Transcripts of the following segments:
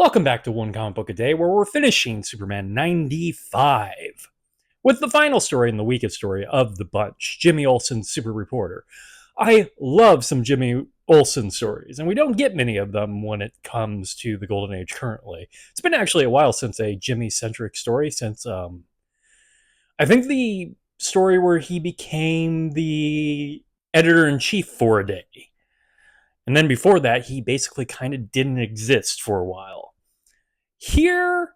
Welcome back to One Comic Book a Day, where we're finishing Superman 95 with the final story and the weakest story of the bunch, Jimmy Olsen Super-Reporter. I love some Jimmy Olsen stories, and we don't get many of them when it comes to the Golden Age currently. It's been actually a while since a Jimmy-centric story, since I think the story where he became the editor-in-chief for a day. And then before that, he basically kind of didn't exist for a while. Here,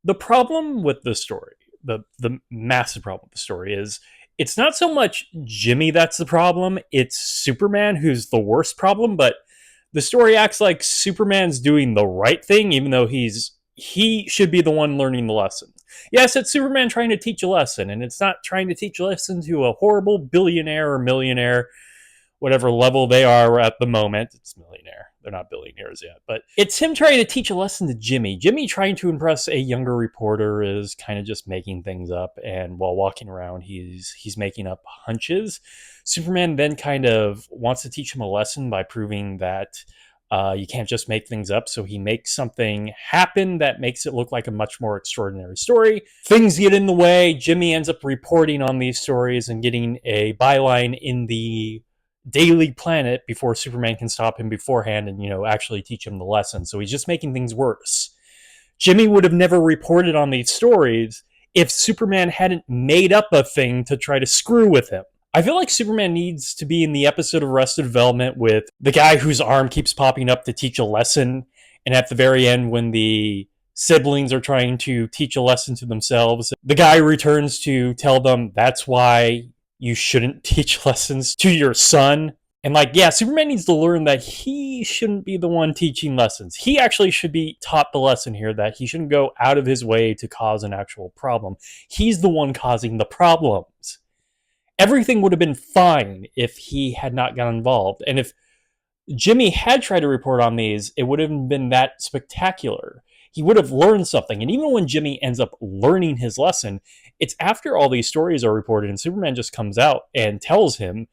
the problem with the story, the massive problem with the story is it's not so much Jimmy that's the problem, it's Superman who's the worst problem, but the story acts like Superman's doing the right thing, even though he should be the one learning the lesson. Yes, it's Superman trying to teach a lesson, and it's not trying to teach a lesson to a horrible billionaire or millionaire, whatever level they are at the moment. It's millionaire. They're not billionaires yet. But it's him trying to teach a lesson to Jimmy. Jimmy trying to impress a younger reporter is kind of just making things up. And while walking around, he's making up hunches. Superman then kind of wants to teach him a lesson by proving that you can't just make things up. So he makes something happen that makes it look like a much more extraordinary story. Things get in the way. Jimmy ends up reporting on these stories and getting a byline in the Daily Planet before Superman can stop him beforehand and, actually teach him the lesson. So he's just making things worse. Jimmy would have never reported on these stories if Superman hadn't made up a thing to try to screw with him. I feel like Superman needs to be in the episode of Arrested Development with the guy whose arm keeps popping up to teach a lesson, and at the very end when the siblings are trying to teach a lesson to themselves, the guy returns to tell them that's why you shouldn't teach lessons to your son. And Superman needs to learn that he shouldn't be the one teaching lessons. He actually should be taught the lesson here that he shouldn't go out of his way to cause an actual problem. He's the one causing the problems. Everything would have been fine if he had not got involved. And if Jimmy had tried to report on these, it would have been that spectacular. He would have learned something. And even when Jimmy ends up learning his lesson, it's after all these stories are reported and Superman just comes out and tells him,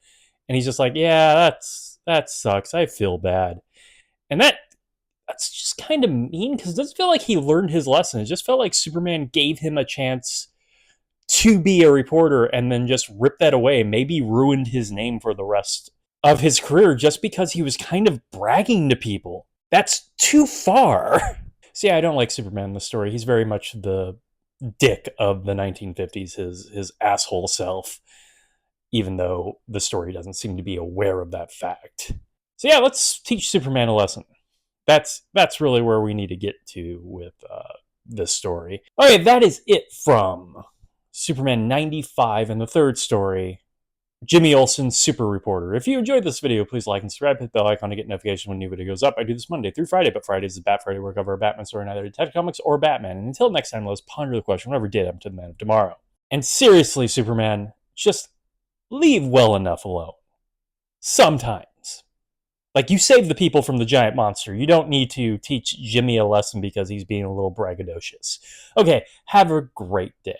and he's just like, yeah, that sucks. I feel bad. And that's just kind of mean because it doesn't feel like he learned his lesson. It just felt like Superman gave him a chance to be a reporter and then just ripped that away, maybe ruined his name for the rest of his career just because he was kind of bragging to people. That's too far. So yeah, I don't like Superman in the story. He's very much the dick of the 1950s, his asshole self, even though the story doesn't seem to be aware of that fact. So yeah, let's teach Superman a lesson. That's really where we need to get to with this story. Okay, that is it from Superman 95 and the third story, Jimmy Olsen Super-Reporter. If you enjoyed this video, please like and subscribe, hit the bell icon to get notifications when a new video goes up. I do this Monday through Friday, but Fridays is Bat Friday where I cover a Batman story in either Detective Comics or Batman. And until next time, let's ponder the question, whatever did happen to the man of tomorrow. And seriously, Superman, just leave well enough alone. Sometimes. Like, you save the people from the giant monster. You don't need to teach Jimmy a lesson because he's being a little braggadocious. Okay, have a great day.